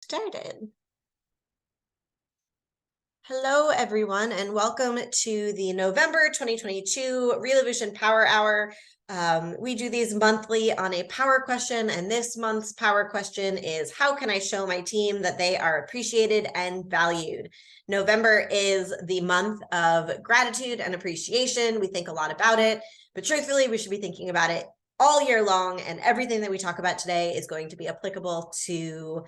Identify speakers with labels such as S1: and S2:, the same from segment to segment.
S1: started. Hello, everyone, and welcome to the November 2022 Reloveution Power Hour. We do these monthly on a power question, and this month's power question is, how can I show my team that they are appreciated and valued? November is the month of gratitude and appreciation. We think a lot about it, but truthfully, we should be thinking about it all year long, and everything that we talk about today is going to be applicable to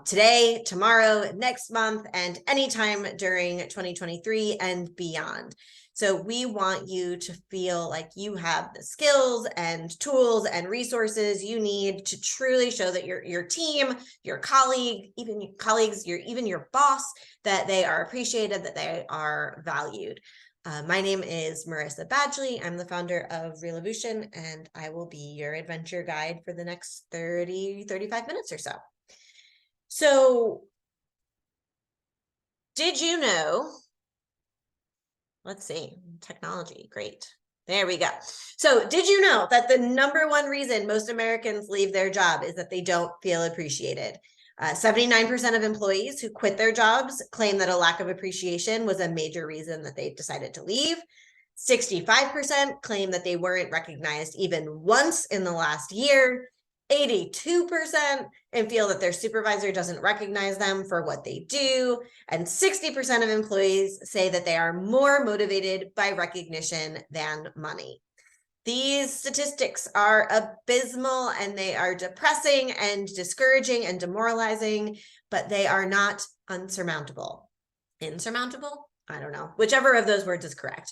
S1: today, tomorrow, next month, and anytime during 2023 and beyond. So we want you to feel like you have the skills and tools and resources you need to truly show that your team, your colleague, even your colleagues, even your boss, that they are appreciated, that they are valued. My name is Marissa Badgley. I'm the founder of Reloveution, and I will be your adventure guide for the next 35 minutes or so. So, did you know, let's see, technology, great. There we go. So, did you know that the #1 reason most Americans leave their job is that they don't feel appreciated? 79% of employees who quit their jobs claim that a lack of appreciation was a major reason that they decided to leave. 65% claim that they weren't recognized even once in the last year. 82% and feel that their supervisor doesn't recognize them for what they do. And 60% of employees say that they are more motivated by recognition than money. These statistics are abysmal, and they are depressing and discouraging and demoralizing, but they are not unsurmountable. Insurmountable? I don't know. Whichever of those words is correct.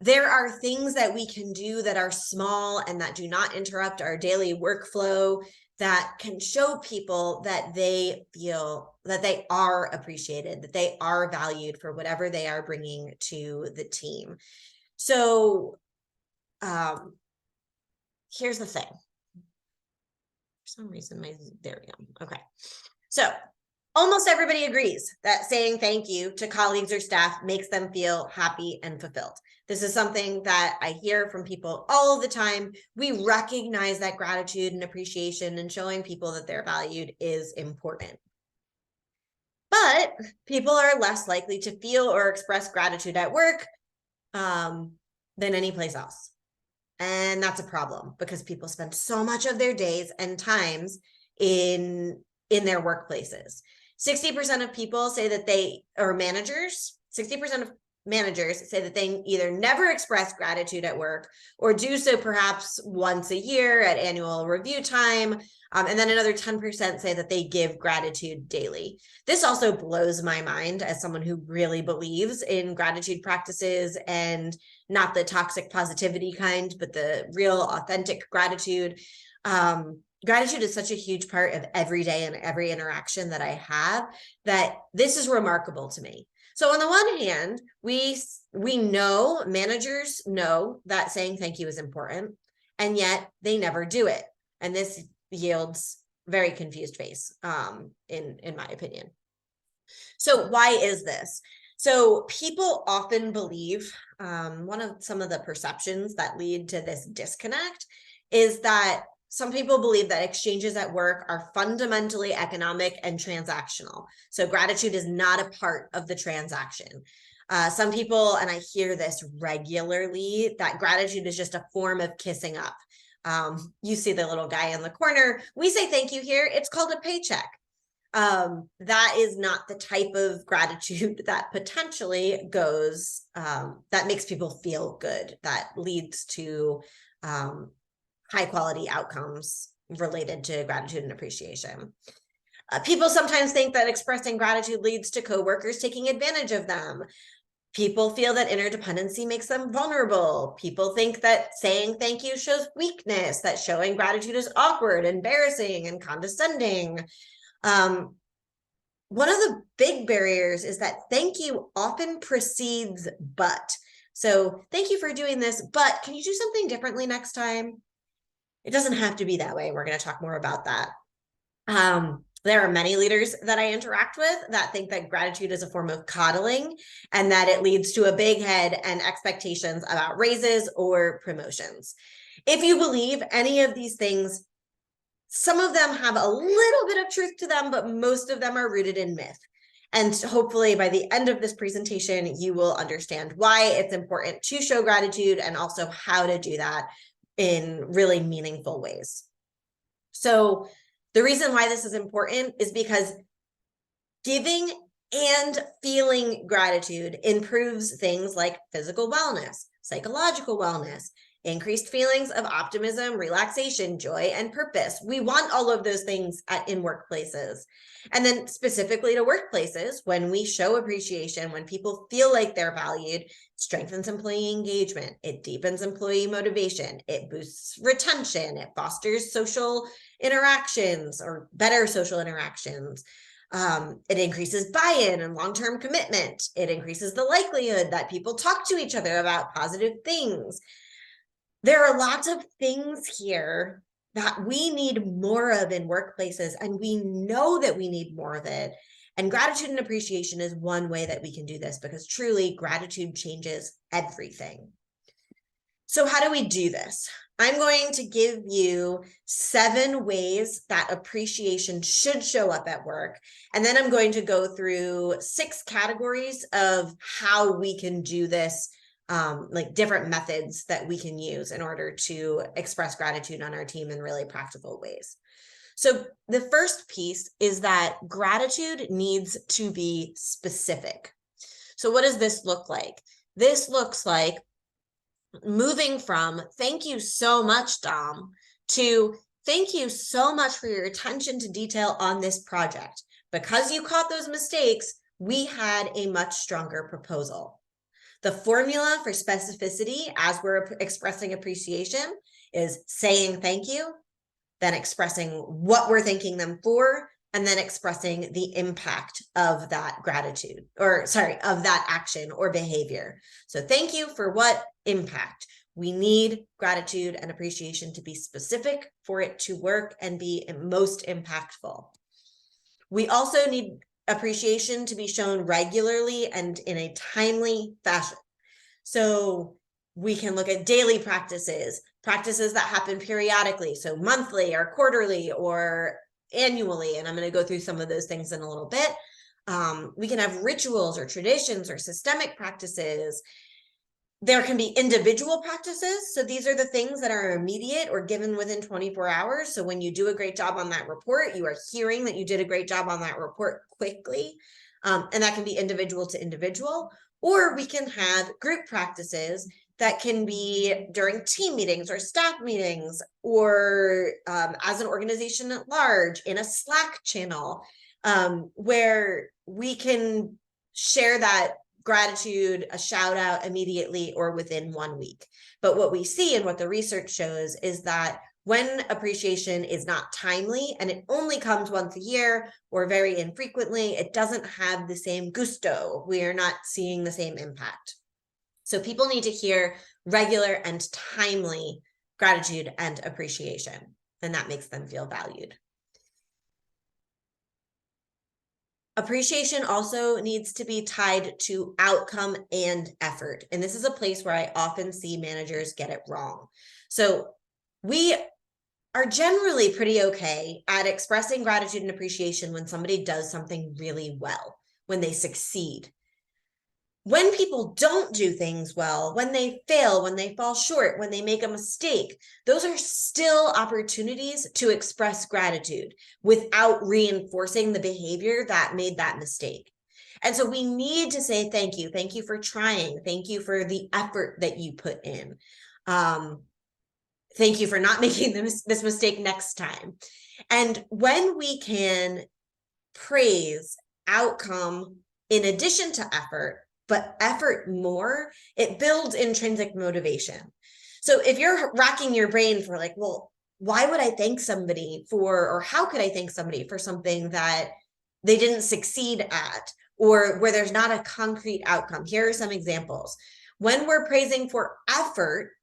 S1: There are things that we can do that are small and that do not interrupt our daily workflow that can show people that they feel that they are appreciated, that they are valued for whatever they are bringing to the team. So here's the thing. For some reason, there we go. Okay. So almost everybody agrees that saying thank you to colleagues or staff makes them feel happy and fulfilled. This is something that I hear from people all the time. We recognize that gratitude and appreciation and showing people that they're valued is important. But people are less likely to feel or express gratitude at work than any place else. And that's a problem because people spend so much of their days and times in their workplaces. 60% of people say that 60% of managers say that they either never express gratitude at work or do so perhaps once a year at annual review time. And then another 10% say that they give gratitude daily. This also blows my mind as someone who really believes in gratitude practices, and not the toxic positivity kind, but the real authentic gratitude. Gratitude is such a huge part of every day and every interaction that I have that this is remarkable to me. So on the one hand, we know, managers know that saying thank you is important, and yet they never do it. And this yields very confused face, in my opinion. So why is this? So people often believe, some of the perceptions that lead to this disconnect is that some people believe that exchanges at work are fundamentally economic and transactional. So gratitude is not a part of the transaction. Some people, and I hear this regularly, that gratitude is just a form of kissing up. You see the little guy in the corner. We say thank you here. It's called a paycheck. That is not the type of gratitude that potentially goes, that makes people feel good, that leads to high quality outcomes related to gratitude and appreciation. People sometimes think that expressing gratitude leads to coworkers taking advantage of them. People feel that interdependency makes them vulnerable. People think that saying thank you shows weakness, that showing gratitude is awkward, embarrassing, and condescending. One of the big barriers is that thank you often precedes but. So thank you for doing this, but can you do something differently next time? It doesn't have to be that way. We're going to talk more about that. There are many leaders that I interact with that think that gratitude is a form of coddling and that it leads to a big head and expectations about raises or promotions. If you believe any of these things, Some of them have a little bit of truth to them, but most of them are rooted in myth. And hopefully by the end of this presentation, you will understand why it's important to show gratitude and also how to do that in really meaningful ways. So the reason why this is important is because giving and feeling gratitude improves things like physical wellness, psychological wellness, increased feelings of optimism, relaxation, joy, and purpose. We want all of those things in workplaces. And then specifically to workplaces, when we show appreciation, when people feel like they're valued, it strengthens employee engagement, it deepens employee motivation, it boosts retention, it fosters social interactions or better social interactions. It increases buy-in and long-term commitment. It increases the likelihood that people talk to each other about positive things. There are lots of things here that we need more of in workplaces, and we know that we need more of it. And gratitude and appreciation is one way that we can do this, because truly gratitude changes everything. So how do we do this? I'm going to give you 7 ways that appreciation should show up at work. And then I'm going to go through 6 categories of how we can do this, like different methods that we can use in order to express gratitude on our team in really practical ways. So the first piece is that gratitude needs to be specific. So what does this look like? This looks like moving from "thank you so much, Dom," to "thank you so much for your attention to detail on this project. Because you caught those mistakes, we had a much stronger proposal." The formula for specificity as we're expressing appreciation is saying thank you, then expressing what we're thanking them for, and then expressing the impact of that gratitude, or sorry, of that action or behavior. So thank you for what impact. We need gratitude and appreciation to be specific for it to work and be most impactful. We also need appreciation to be shown regularly and in a timely fashion. So we can look at daily practices that happen periodically, so monthly or quarterly or annually, and I'm going to go through some of those things in a little bit. We can have rituals or traditions or systemic practices. There can be individual practices. So these are the things that are immediate or given within 24 hours. So when you do a great job on that report, you are hearing that you did a great job on that report quickly. And that can be individual to individual. Or we can have group practices that can be during team meetings or staff meetings, or as an organization at large in a Slack channel, where we can share that gratitude, a shout out immediately or within 1 week. But what we see and what the research shows is that when appreciation is not timely and it only comes once a year or very infrequently, it doesn't have the same gusto. We are not seeing the same impact. So people need to hear regular and timely gratitude and appreciation, and that makes them feel valued. Appreciation also needs to be tied to outcome and effort. And this is a place where I often see managers get it wrong. So we are generally pretty okay at expressing gratitude and appreciation when somebody does something really well, when they succeed. When people don't do things well, when they fail, when they fall short, when they make a mistake, those are still opportunities to express gratitude without reinforcing the behavior that made that mistake. And so we need to say thank you. Thank you for trying. Thank you for the effort that you put in. Thank you for not making this mistake next time. And when we can praise outcome in addition to effort, but effort more, it builds intrinsic motivation. So if you're racking your brain for like, well, why would I thank somebody for, or how could I thank somebody for something that they didn't succeed at, or where there's not a concrete outcome? Here are some examples. When we're praising for effort,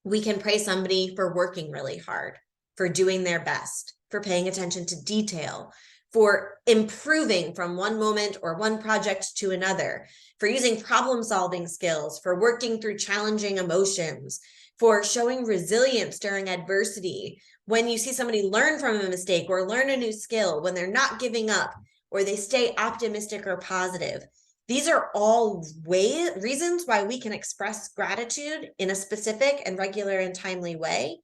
S1: we can praise somebody for working really hard, for doing their best, for paying attention to detail, for improving from one moment or one project to another, for using problem-solving skills, for working through challenging emotions, for showing resilience during adversity. when you see somebody learn from a mistake or learn a new skill, when they're not giving up, or they stay optimistic or positive. These are all reasons why we can express gratitude in a specific and regular and timely way.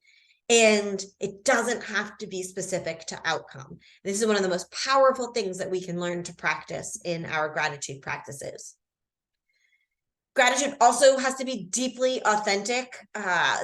S1: And it doesn't have to be specific to outcome. This is one of the most powerful things that we can learn to practice in our gratitude practices. Gratitude also has to be deeply authentic.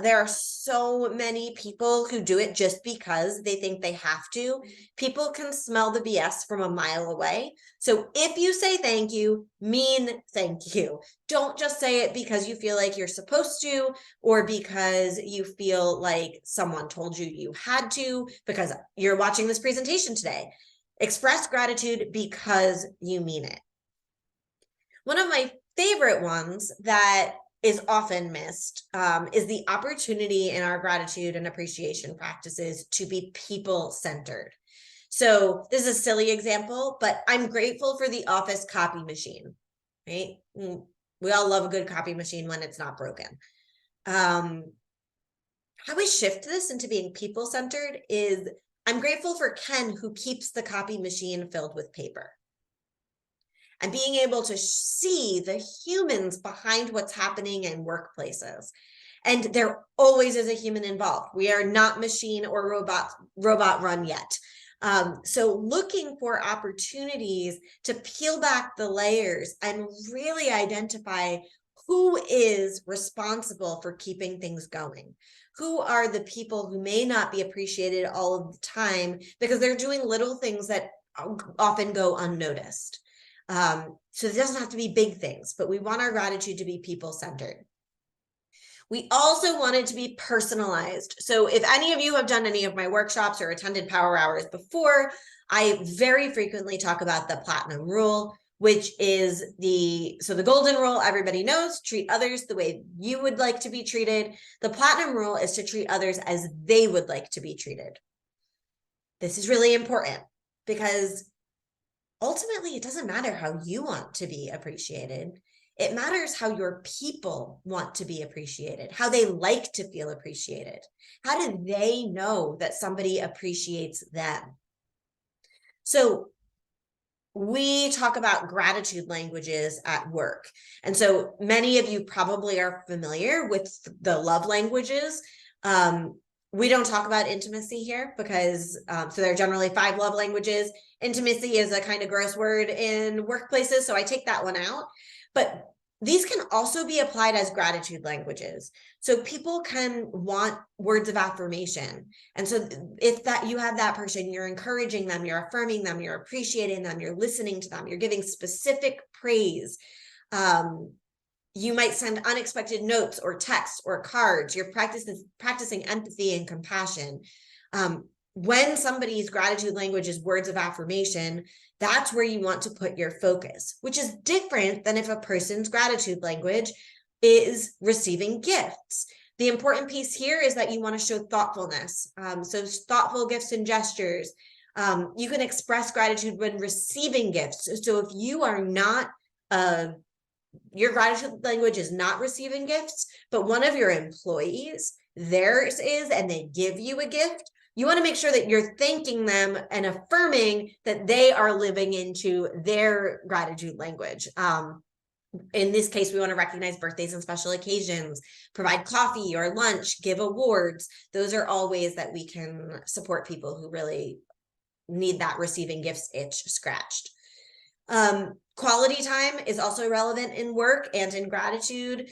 S1: There are so many people who do it just because they think they have to. People can smell the BS from a mile away. So if you say thank you, mean thank you. Don't just say it because you feel like you're supposed to, or because you feel like someone told you you had to, because you're watching this presentation today. Express gratitude because you mean it. One of my favorite ones that is often missed is the opportunity in our gratitude and appreciation practices to be people-centered. So this is a silly example, but I'm grateful for the office copy machine, right? We all love a good copy machine when it's not broken. How we shift this into being people-centered is, I'm grateful for Ken, who keeps the copy machine filled with paper. And being able to see the humans behind what's happening in workplaces. And there always is a human involved. We are not machine or robot run yet. So looking for opportunities to peel back the layers and really identify who is responsible for keeping things going. Who are the people who may not be appreciated all of the time because they're doing little things that often go unnoticed. So it doesn't have to be big things, but we want our gratitude to be people-centered. We also want it to be personalized. So if any of you have done any of my workshops or attended power hours before, I very frequently talk about the platinum rule, which is the golden rule, everybody knows, treat others the way you would like to be treated. The platinum rule is to treat others as they would like to be treated. This is really important because ultimately, it doesn't matter how you want to be appreciated. It matters how your people want to be appreciated, how they like to feel appreciated. How do they know that somebody appreciates them? So we talk about gratitude languages at work. And so many of you probably are familiar with the love languages. We don't talk about intimacy here because, so there are generally 5 love languages. Intimacy is a kind of gross word in workplaces, so I take that one out. But these can also be applied as gratitude languages. So people can want words of affirmation. And so if that you have that person, you're encouraging them, you're affirming them, you're appreciating them, you're listening to them, you're giving specific praise. You might send unexpected notes or texts or cards. You're practicing empathy and compassion. When somebody's gratitude language is words of affirmation, that's where you want to put your focus, which is different than if a person's gratitude language is receiving gifts. The important piece here is that you want to show thoughtfulness. So thoughtful gifts and gestures. You can express gratitude when receiving gifts. So if you are not your gratitude language is not receiving gifts, but one of your employees, theirs is, and they give you a gift, you want to make sure that you're thanking them and affirming that they are living into their gratitude language. In this case, we want to recognize birthdays and special occasions, provide coffee or lunch, give awards. Those are all ways that we can support people who really need that receiving gifts itch scratched. Quality time is also relevant in work and in gratitude.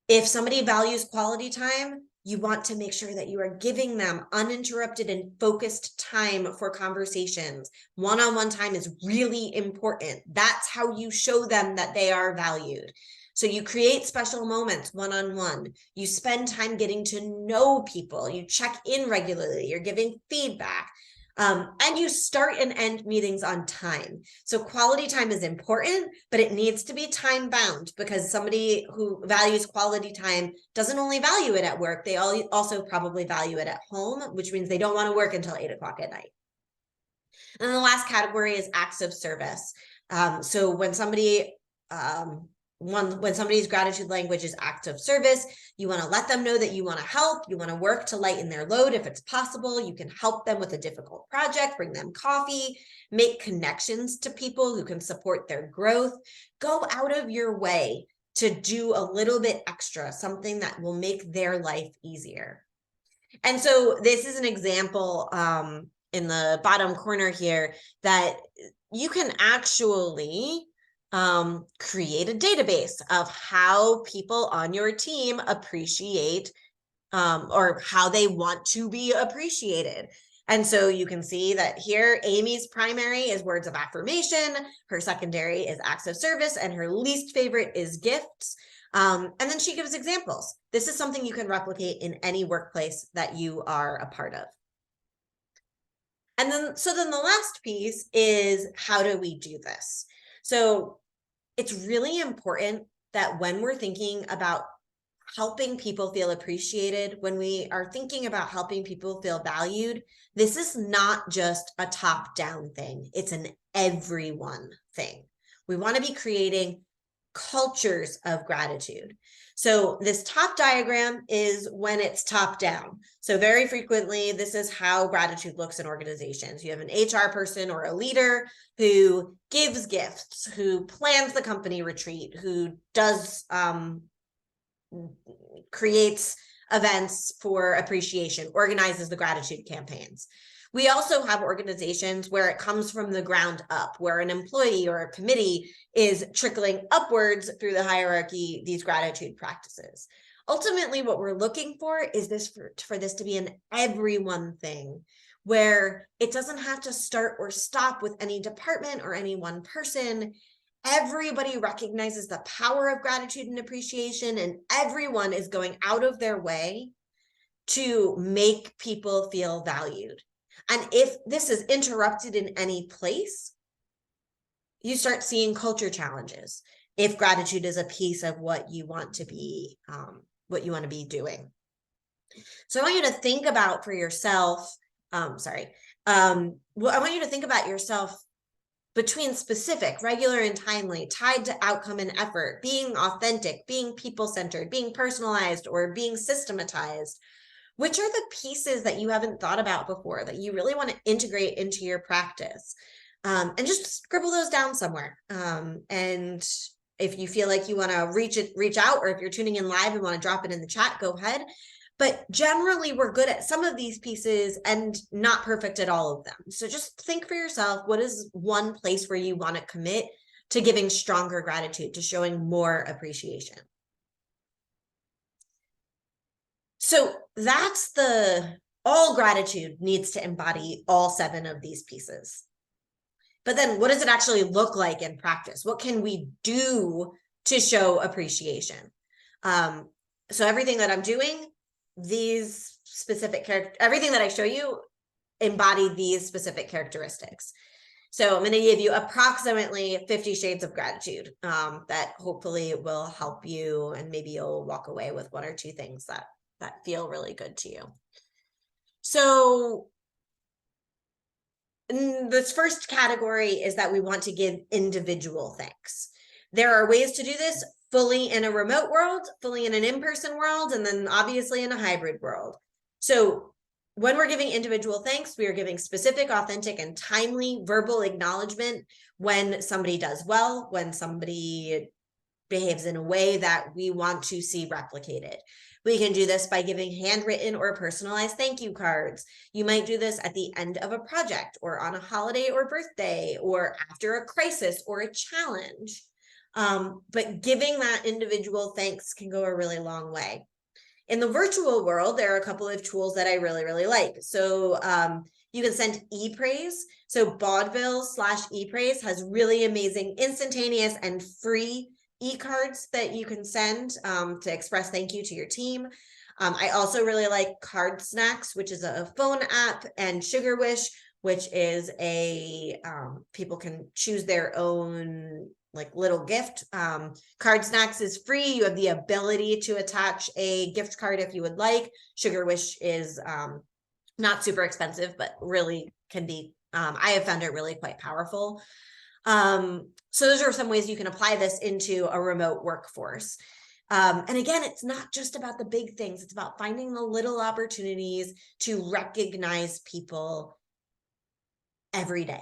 S1: If somebody values quality time, you want to make sure that you are giving them uninterrupted and focused time for conversations. One-on-one time is really important. That's how you show them that they are valued. So you create special moments one-on-one. You spend time getting to know people. You check in regularly. You're giving feedback. And you start and end meetings on time. So quality time is important, but it needs to be time bound because somebody who values quality time doesn't only value it at work, they also probably value it at home, which means they don't want to work until 8 o'clock at night. And then the last category is acts of service. So when somebody when somebody's gratitude language is acts of service, you want to let them know that you want to help, you want to work to lighten their load if it's possible. You can help them with a difficult project, bring them coffee, make connections to people who can support their growth. Go out of your way to do a little bit extra, something that will make their life easier. And so this is an example in the bottom corner here that you can actually create a database of how people on your team appreciate or how they want to be appreciated. And so you can see that here, Amy's primary is words of affirmation, her secondary is acts of service, and her least favorite is gifts. And then she gives examples. This is something you can replicate in any workplace that you are a part of. And then, so then the last piece is, how do we do this? So it's really important that when we're thinking about helping people feel appreciated, when we are thinking about helping people feel valued, this is not just a top-down thing. It's an everyone thing. We want to be creating cultures of gratitude. So this top diagram is when it's top down. So very frequently, this is how gratitude looks in organizations. You have an HR person or a leader who gives gifts, who plans the company retreat, who does creates events for appreciation, organizes the gratitude campaigns. We also have organizations where it comes from the ground up, where an employee or a committee is trickling upwards through the hierarchy, these gratitude practices. Ultimately, what we're looking for is this for this to be an everyone thing, where it doesn't have to start or stop with any department or any one person. Everybody recognizes the power of gratitude and appreciation, and everyone is going out of their way to make people feel valued. And if this is interrupted in any place, you start seeing culture challenges. If gratitude is a piece of what you want to be doing. So I want you to think about for yourself, I want you to think about yourself between specific, regular, and timely, tied to outcome and effort, being authentic, being people-centered, being personalized, or being systematized. Which are the pieces that you haven't thought about before that you really want to integrate into your practice? And just scribble those down somewhere. And if you feel like you want to reach out, or if you're tuning in live and want to drop it in the chat, go ahead. But generally, we're good at some of these pieces and not perfect at all of them. So just think for yourself, what is one place where you want to commit to giving stronger gratitude, to showing more appreciation? So that's all gratitude needs to embody all 7 of these pieces. But then what does it actually look like in practice? What can we do to show appreciation? So everything that I'm doing, everything that I show you embody these specific characteristics. So I'm going to give you approximately 50 shades of gratitude that hopefully will help you, and maybe you'll walk away with 1 or 2 things that feel really good to you. So this first category is that we want to give individual thanks. There are ways to do this fully in a remote world, fully in an in-person world, and then obviously in a hybrid world. So when we're giving individual thanks, we are giving specific, authentic, and timely verbal acknowledgement when somebody does well, when somebody behaves in a way that we want to see replicated. We can do this by giving handwritten or personalized thank you cards. You might do this at the end of a project, or on a holiday or birthday, or after a crisis or a challenge. But giving that individual thanks can go a really long way. In the virtual world, there are a couple of tools that I really, really like. So you can send e-praise. So Baudville/ePraise has really amazing, instantaneous, and free e-cards that you can send to express thank you to your team. I also really like Card Snacks, which is a phone app, and Sugar Wish, which is people can choose their own little gift. Card Snacks is free. You have the ability to attach a gift card if you would like. Sugar Wish is not super expensive, but really can be, I have found it really quite powerful. So those are some ways you can apply this into a remote workforce. And again, it's not just about the big things. It's about finding the little opportunities to recognize people every day.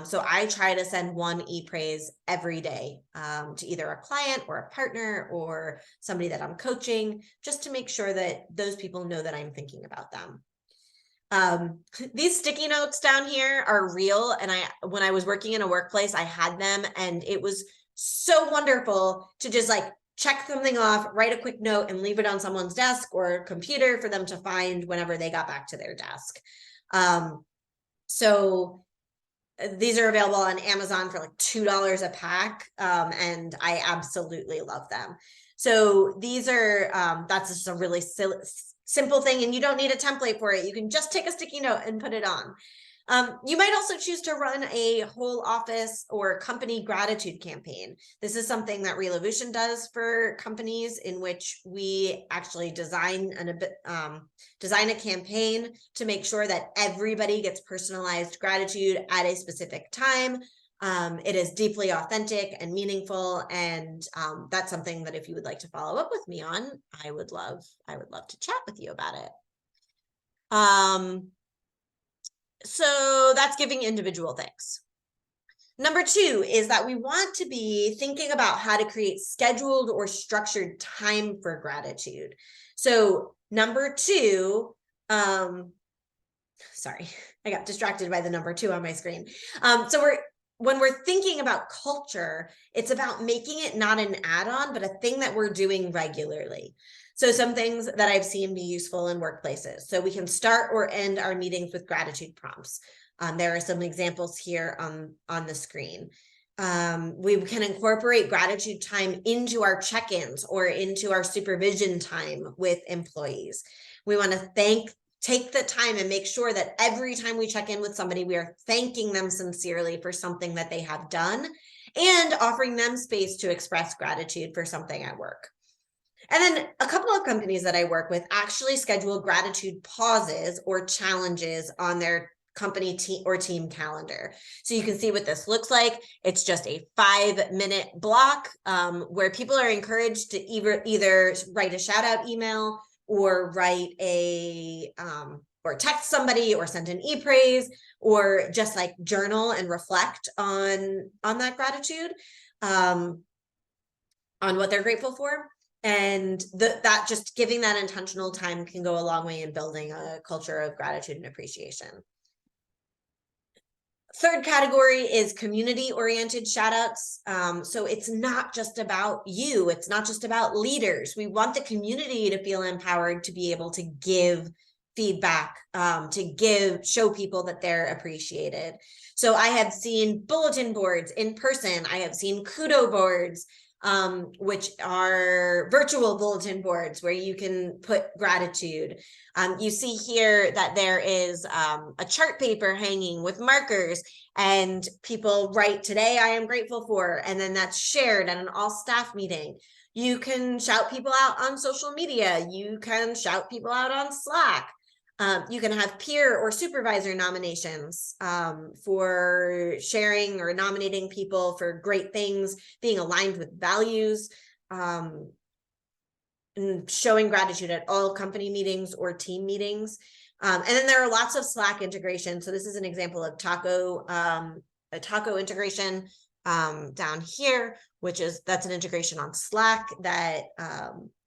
S1: So I try to send one e-praise every day to either a client or a partner or somebody that I'm coaching, just to make sure that those people know that I'm thinking about them. These sticky notes down here are real. And when I was working in a workplace, I had them, and it was so wonderful to just like check something off, write a quick note, and leave it on someone's desk or computer for them to find whenever they got back to their desk. So these are available on Amazon for like $2 a pack, and I absolutely love them. So these are, that's just a really simple thing, and you don't need a template for it. You can just take a sticky note and put it on. You might also choose to run a whole office or company gratitude campaign. This is something that Reloveution does for companies, in which we actually design a campaign to make sure that everybody gets personalized gratitude at a specific time. It is deeply authentic and meaningful, and that's something that if you would like to follow up with me on, I would love to chat with you about it. So that's giving individual thanks. Number 2 is that we want to be thinking about how to create scheduled or structured time for gratitude. So number 2, sorry, I got distracted by the number 2 on my screen. When we're thinking about culture, it's about making it not an add-on, but a thing that we're doing regularly. So some things that I've seen be useful in workplaces. So we can start or end our meetings with gratitude prompts. There are some examples here on the screen. We can incorporate gratitude time into our check-ins or into our supervision time with employees. We want to take the time and make sure that every time we check in with somebody, we are thanking them sincerely for something that they have done and offering them space to express gratitude for something at work. And then a couple of companies that I work with actually schedule gratitude pauses or challenges on their company team calendar. So you can see what this looks like. It's just a 5-minute block where people are encouraged to either write a shout out email or write or text somebody or send an e-praise or just like journal and reflect on that gratitude, on what they're grateful for. And that just giving that intentional time can go a long way in building a culture of gratitude and appreciation. Third category is community-oriented shout-outs. So it's not just about you. It's not just about leaders. We want the community to feel empowered to be able to give feedback, to show people that they're appreciated. So I have seen bulletin boards in person. I have seen kudo boards, which are virtual bulletin boards where you can put gratitude. You see here that there is a chart paper hanging with markers, and people write, "Today I am grateful for," and then that's shared at an all staff meeting. You can shout people out on social media. You can shout people out on Slack. You can have peer or supervisor nominations for sharing or nominating people for great things, being aligned with values, and showing gratitude at all company meetings or team meetings. And then there are lots of Slack integration. So this is an example of a taco integration down here, that's an integration on Slack that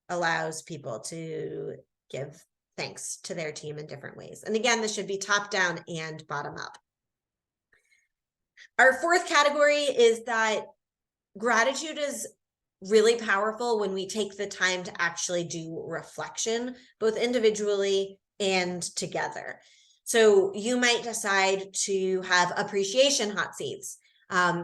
S1: allows people to give thanks to their team in different ways. And again, this should be top down and bottom up. Our fourth category is that gratitude is really powerful when we take the time to actually do reflection, both individually and together. So you might decide to have appreciation hot seats.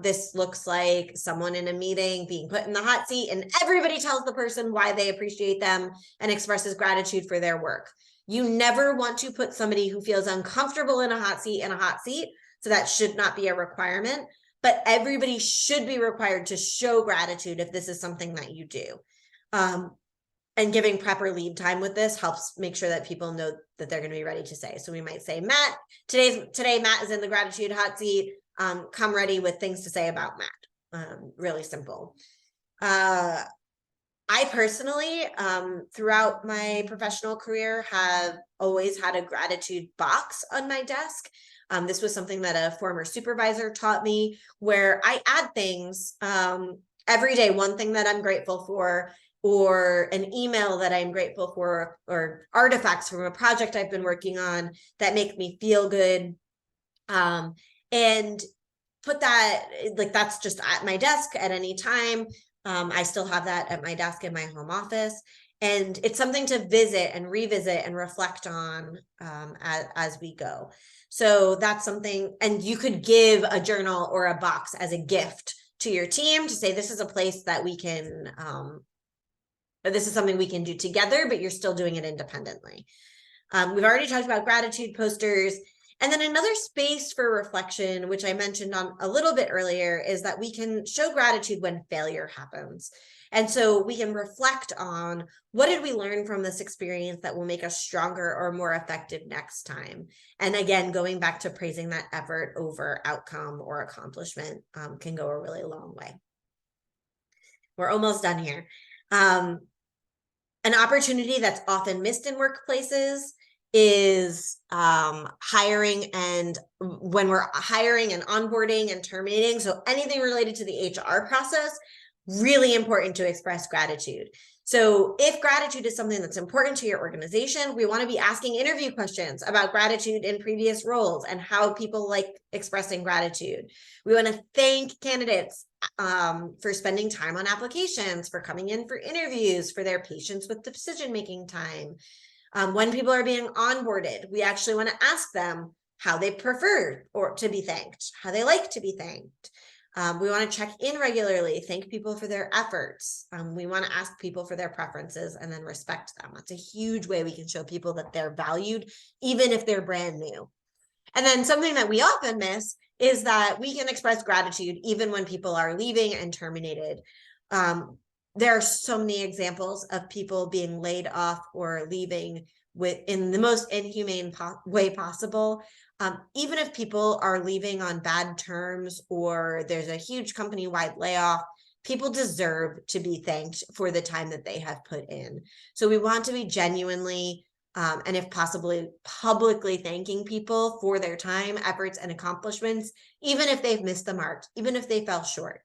S1: This looks like someone in a meeting being put in the hot seat, and everybody tells the person why they appreciate them and expresses gratitude for their work. You never want to put somebody who feels uncomfortable in a hot seat, so that should not be a requirement, but everybody should be required to show gratitude if this is something that you do. And giving proper lead time with this helps make sure that people know that they're going to be ready to say. So we might say, Matt, today Matt is in the gratitude hot seat. come ready with things to say about Matt. Really simple. I personally, throughout my professional career, have always had a gratitude box on my desk. This was something that a former supervisor taught me, where I add things every day, one thing that I'm grateful for, or an email that I'm grateful for, or artifacts from a project I've been working on that make me feel good. And put that, like, that's just at my desk at any time. I still have that at my desk in my home office. And it's something to visit and revisit and reflect on as we go. So that's something, and you could give a journal or a box as a gift to your team to say, this is a place that we can, this is something we can do together, but you're still doing it independently. We've already talked about gratitude posters. And then another space for reflection, which I mentioned on a little bit earlier, is that we can show gratitude when failure happens. And so we can reflect on, what did we learn from this experience that will make us stronger or more effective next time? And again, going back to praising that effort over outcome or accomplishment can go a really long way. We're almost done here. An opportunity that's often missed in workplaces is hiring, and when we're hiring and onboarding and terminating. So anything related to the HR process, really important to express gratitude. So if gratitude is something that's important to your organization, we want to be asking interview questions about gratitude in previous roles and how people like expressing gratitude. We want to thank candidates for spending time on applications, for coming in for interviews, for their patience with decision-making time. When people are being onboarded, we actually want to ask them how they prefer or to be thanked, how they like to be thanked. We want to check in regularly, thank people for their efforts. We want to ask people for their preferences and then respect them. That's a huge way we can show people that they're valued, even if they're brand new. And then something that we often miss is that we can express gratitude even when people are leaving and terminated. There are so many examples of people being laid off or leaving in the most inhumane way possible. Even if people are leaving on bad terms or there's a huge company-wide layoff, people deserve to be thanked for the time that they have put in. So we want to be genuinely, and if possibly publicly, thanking people for their time, efforts, and accomplishments, even if they've missed the mark, even if they fell short.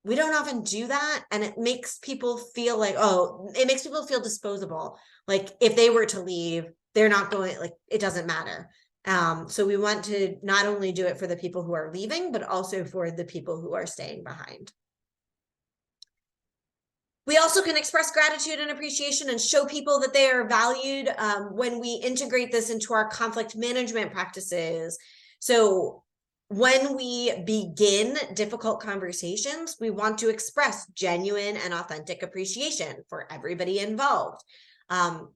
S1: We don't often do that, and it makes people feel like, it makes people feel disposable. Like if they were to leave, they're not going, like, it doesn't matter. So we want to not only do it for the people who are leaving, but also for the people who are staying behind. We also can express gratitude and appreciation and show people that they are valued when we integrate this into our conflict management practices. So when we begin difficult conversations, we want to express genuine and authentic appreciation for everybody involved.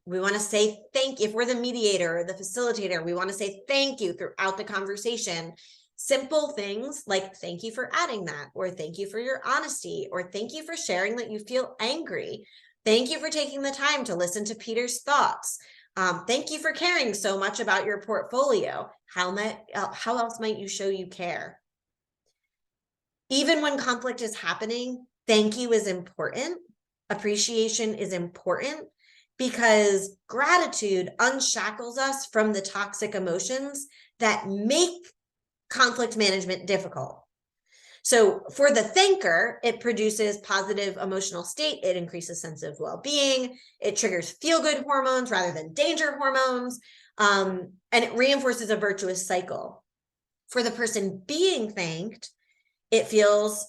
S1: We want to say thank you. If we're the mediator or the facilitator, we want to say thank you throughout the conversation. Simple things like thank you for adding that, or thank you for your honesty, or thank you for sharing that you feel angry. Thank you for taking the time to listen to Peter's thoughts. Thank you for caring so much about your portfolio. How else might you show you care? Even when conflict is happening, thank you is important. Appreciation is important, because gratitude unshackles us from the toxic emotions that make conflict management difficult. So for the thanker, it produces positive emotional state. It increases sense of well-being. It triggers feel-good hormones rather than danger hormones. And it reinforces a virtuous cycle. For the person being thanked, it feels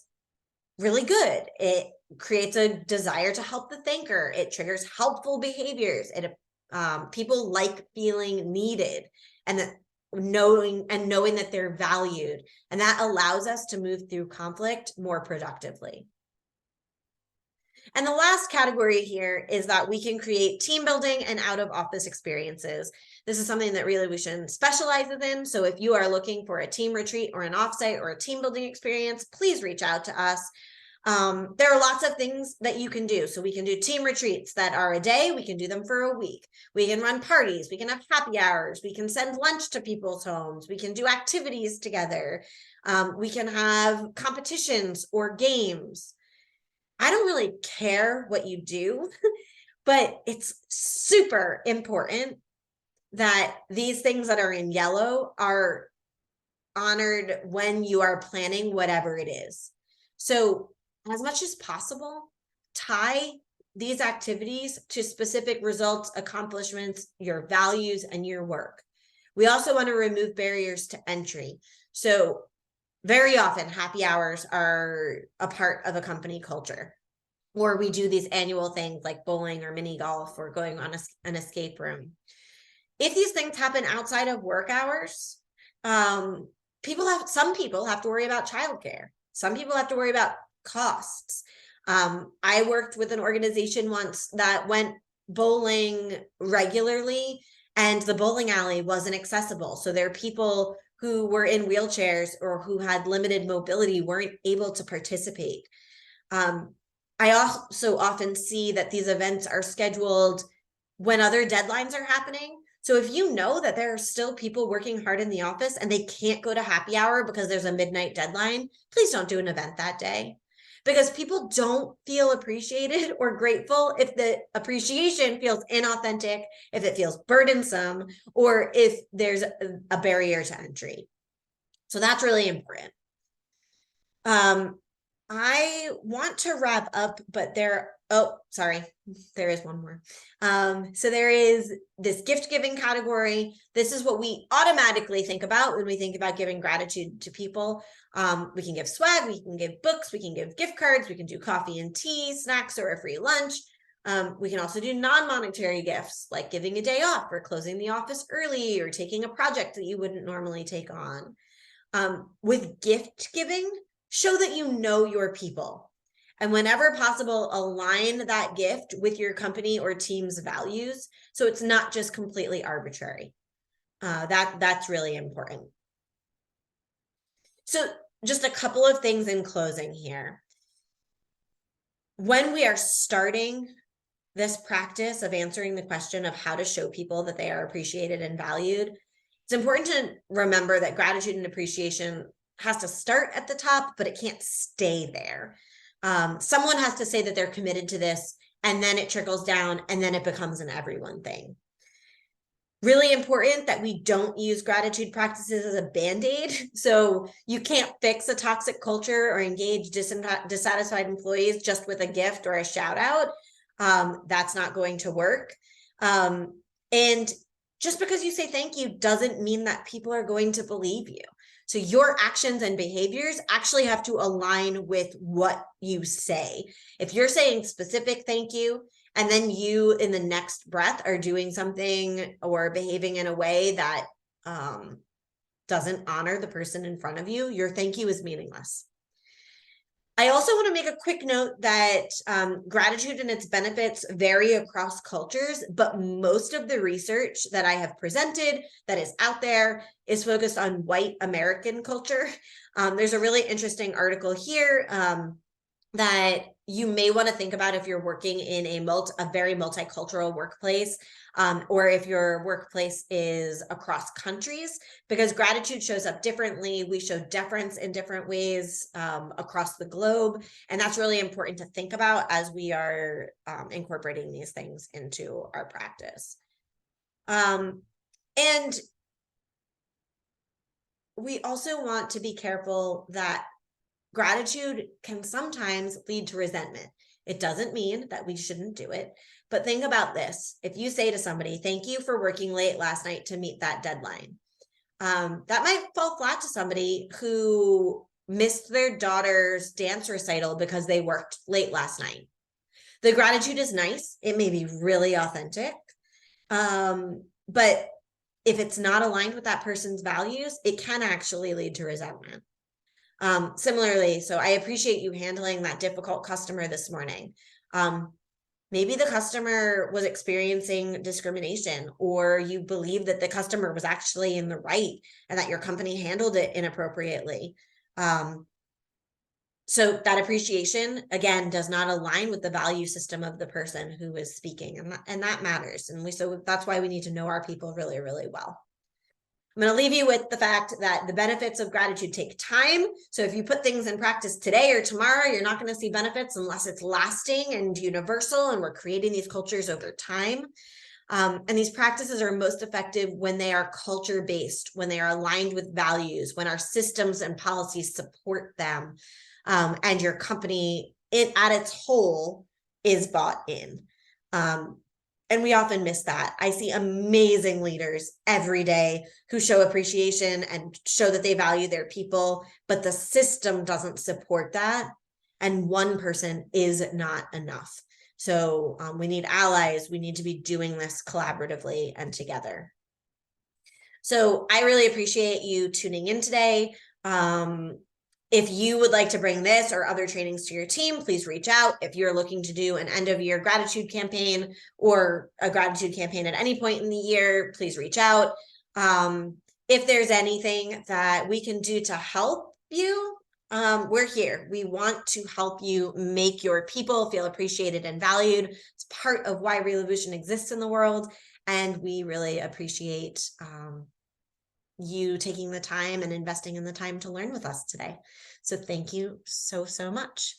S1: really good. It creates a desire to help the thanker. It triggers helpful behaviors. People like feeling needed, and that knowing that they're valued, and that allows us to move through conflict more productively. And the last category here is that we can create team building and out of office experiences. This is something that Reloveution specializes in. So if you are looking for a team retreat or an offsite or a team building experience, please reach out to us. There are lots of things that you can do. So we can do team retreats that are a day. We can do them for a week. We can run parties. We can have happy hours. We can send lunch to people's homes. We can do activities together. We can have competitions or games. I don't really care what you do, but it's super important that these things that are in yellow are honored when you are planning whatever it is. So as much as possible, tie these activities to specific results, accomplishments, your values, and your work. We also want to remove barriers to entry. So very often happy hours are a part of a company culture, or we do these annual things like bowling or mini golf or going on an escape room. If these things happen outside of work hours, some people have to worry about childcare. Some people have to worry about costs. I worked with an organization once that went bowling regularly, and the bowling alley wasn't accessible. So there are people who were in wheelchairs or who had limited mobility weren't able to participate. I also often see that these events are scheduled when other deadlines are happening. So if you know that there are still people working hard in the office and they can't go to happy hour because there's a midnight deadline, please don't do an event that day, because people don't feel appreciated or grateful if the appreciation feels inauthentic, if it feels burdensome, or if there's a barrier to entry. So that's really important. I want to wrap up, but there is one more. So there is this gift giving category. This is what we automatically think about when we think about giving gratitude to people. We can give swag, we can give books, we can give gift cards, we can do coffee and tea, snacks, or a free lunch. We can also do non-monetary gifts, like giving a day off or closing the office early or taking a project that you wouldn't normally take on. With gift giving, show that you know your people, and whenever possible, align that gift with your company or team's values, so it's not just completely arbitrary. That's really important. So just a couple of things in closing here. When we are starting this practice of answering the question of how to show people that they are appreciated and valued, it's important to remember that gratitude and appreciation has to start at the top, but it can't stay there. Someone has to say that they're committed to this, and then it trickles down, and then it becomes an everyone thing. Really important that we don't use gratitude practices as a band-aid. So you can't fix a toxic culture or engage dissatisfied employees just with a gift or a shout out. That's not going to work. And just because you say thank you doesn't mean that people are going to believe you. So your actions and behaviors actually have to align with what you say. If you're saying specific thank you, and then you in the next breath are doing something or behaving in a way that doesn't honor the person in front of you, your thank you is meaningless. I also want to make a quick note that gratitude and its benefits vary across cultures, but most of the research that I have presented that is out there is focused on white American culture. There's a really interesting article here that you may want to think about if you're working in a very multicultural workplace, or if your workplace is across countries, because gratitude shows up differently. We show deference in different ways across the globe, and that's really important to think about as we are incorporating these things into our practice. And we also want to be careful that gratitude can sometimes lead to resentment. It doesn't mean that we shouldn't do it, but think about this. If you say to somebody, thank you for working late last night to meet that deadline, that might fall flat to somebody who missed their daughter's dance recital because they worked late last night. The gratitude is nice. It may be really authentic, but if it's not aligned with that person's values, it can actually lead to resentment. Similarly, so I appreciate you handling that difficult customer this morning. Maybe the customer was experiencing discrimination, or you believe that the customer was actually in the right and that your company handled it inappropriately. So that appreciation, again, does not align with the value system of the person who is speaking, and that matters. And so that's why we need to know our people really, really well. I'm going to leave you with the fact that the benefits of gratitude take time. So if you put things in practice today or tomorrow, you're not going to see benefits unless it's lasting and universal, and we're creating these cultures over time. And these practices are most effective when they are culture-based, when they are aligned with values, when our systems and policies support them, and your company at its whole is bought in. And we often miss that. I see amazing leaders every day who show appreciation and show that they value their people, but the system doesn't support that. And one person is not enough. So we need allies. We need to be doing this collaboratively and together. So I really appreciate you tuning in today. If you would like to bring this or other trainings to your team, please reach out. If you're looking to do an end of year gratitude campaign or a gratitude campaign at any point in the year, please reach out. If there's anything that we can do to help you, we're here. We want to help you make your people feel appreciated and valued. It's part of why Reloveution exists in the world. And we really appreciate you taking the time and investing in the time to learn with us today. So thank you so, so much.